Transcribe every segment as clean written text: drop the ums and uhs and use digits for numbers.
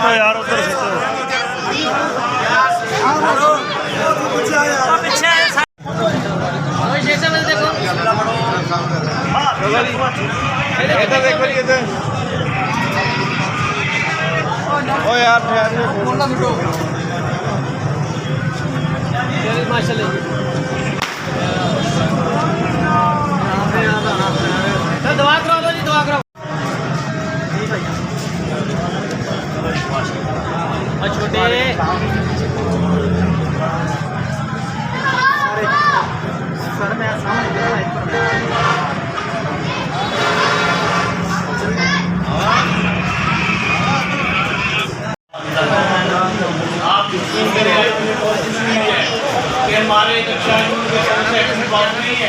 यार उधर ओ यार दवा करा दो जी, दवा करो। छोटे सर मैं हमारे बात नहीं है,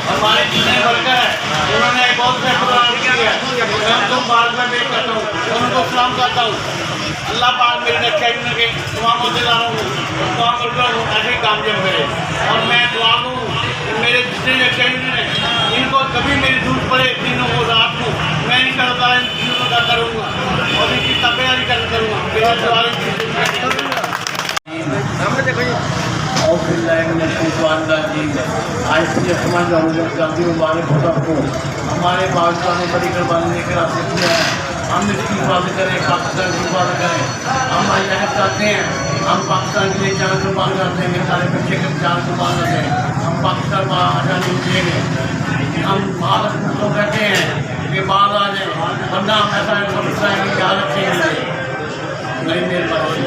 हमारे जितने वर्कर हैं उन्होंने बहुत से प्रोग्राम किया है। मैं उनको बार बार वेट करता हूँ, उनको सलाम करता हूँ। अल्लाह पाक मेरे रक्षा के तमाम मुद्देदारों को तमाम वर्करों को ऐसे ही कामयाब करे। और मैं दुआ दूँ मेरे जितने रक्षा हैं इनको कभी मेरी जरूरत पड़े दिनों को रात को मैं इनका करूँगा और इनकी तबेयारी करूँगा। मेरा सवाल हमारे पाकिस्तान ने बड़ी कुर्बानी लेकर हासिल किया है। हम इसकी हिफाजत करें, पाकिस्तान की हिफाजत करें। हम यह चाहते हैं, हम पाकिस्तान के लिए जान कुर्बान करते हैं, मेरे सारे बच्चे के जान कुर्बान करते हैं। हम पाकिस्तान में आज़ादी देंगे। हम भारत को कहते हैं कि बाहर आ जाए, वरना हम ऐसा समझता है कि याद रखेंगे नहीं। मेहरबानी।